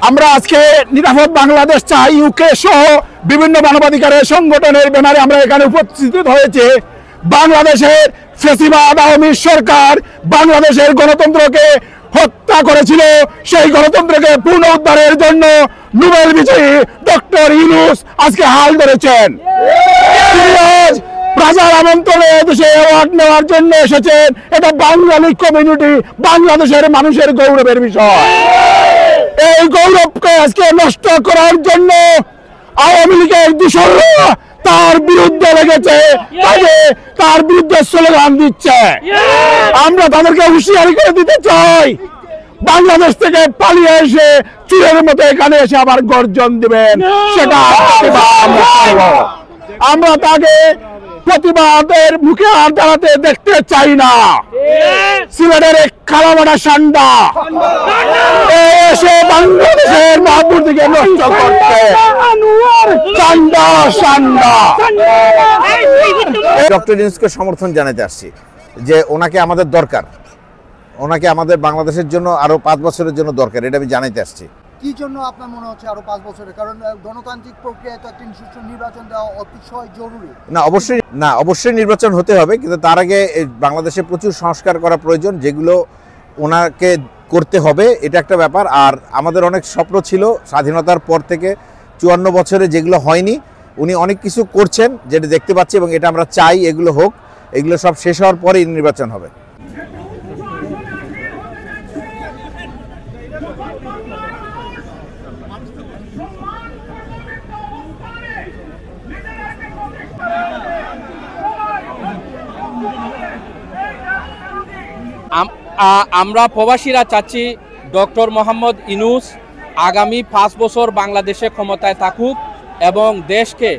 আমরা আজকে নিরাপদ বাংলাদেশ চাই ইউকে সহ বিভিন্ন মানবাধিকারের সংগঠনের ব্যানারে আমরা এখানে উপস্থিত হয়েছে। বাংলাদেশের ফ্যাসিবাদ আওয়ামী সরকার বাংলাদেশের গণতন্ত্রকে হত্যা করেছিল, সেই গণতন্ত্রকে পুনরুদ্ধারের জন্য নোবেল বিজয়ী ডক্টর ইউনূস আজকে হাল ধরেছেন। প্রজার আমন্ত্রণে দেশে অ্যাওয়ার্ড নেওয়ার জন্য এসেছেন। এটা বাঙালি কমিউনিটি, বাংলাদেশের মানুষের গৌরবের বিষয়। এই গৌরবকে আজকে নষ্ট করার জন্য আওয়ামী লীগের দূষণরা তার বিরুদ্ধে লেগেছে, তার বিরুদ্ধে স্লোগান দিচ্ছে। আমরা তাদেরকে হুঁশিয়ারি করে দিতে চাই, বাংলাদেশ থেকে পালিয়ে এসে চুরের মতো এখানে এসে আবার গর্জন দিবেন, সেটা আমরা তাকে প্রতিবাদের মুখে আর দাঁড়াতে দেখতে চাই না। সিলেটের এক খালামাটা সান্ডা এসে বাংলাদেশের মাহবুবকে নষ্ট করতে সান্ডা সান্ডা। ডক্টর ইউনূসকে সমর্থন জানাতে আসছি যে ওনাকে আমাদের দরকার, ওনাকে আমাদের বাংলাদেশের জন্য আরো 5 বছরের জন্য দরকার, এটা আমি জানাতে আসছি। কি জন্য আপনার মনে হচ্ছে আরো 5 বছরের? কারণ গণতান্ত্রিক প্রক্রিয়ায় তো একটা সুষ্ঠু নির্বাচন দেওয়া অতিশয় জরুরি। অবশ্যই নির্বাচন হতে হবে, কিন্তু তার আগে বাংলাদেশে প্রচুর সংস্কার করা প্রয়োজন, যেগুলো ওনাকে করতে হবে, এটা একটা ব্যাপার। আর আমাদের অনেক স্বপ্ন ছিল স্বাধীনতার পর থেকে 54 বছরে, যেগুলো হয়নি। উনি অনেক কিছু করছেন যেটা দেখতে পাচ্ছি, এবং এটা আমরা চাই এগুলো হোক। এগুলো সব শেষ হওয়ার পরেই নির্বাচন হবে। আমরা প্রবাসীরা চাচ্ছি ডক্টর মোহাম্মদ ইউনূস আগামী 5 বছর বাংলাদেশে ক্ষমতায় থাকুক এবং দেশকে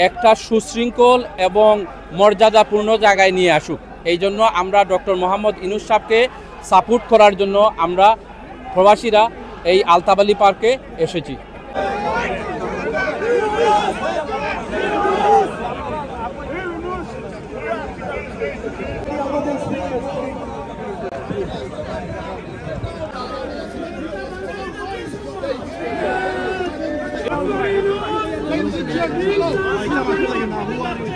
একটা সুশৃঙ্খল এবং মর্যাদাপূর্ণ জায়গায় নিয়ে আসুক। এই জন্য আমরা ডক্টর মোহাম্মদ ইউনূস সাহেবকে সাপোর্ট করার জন্য আমরা প্রবাসীরা এই আলতাবালি পার্কে এসেছি। Hello.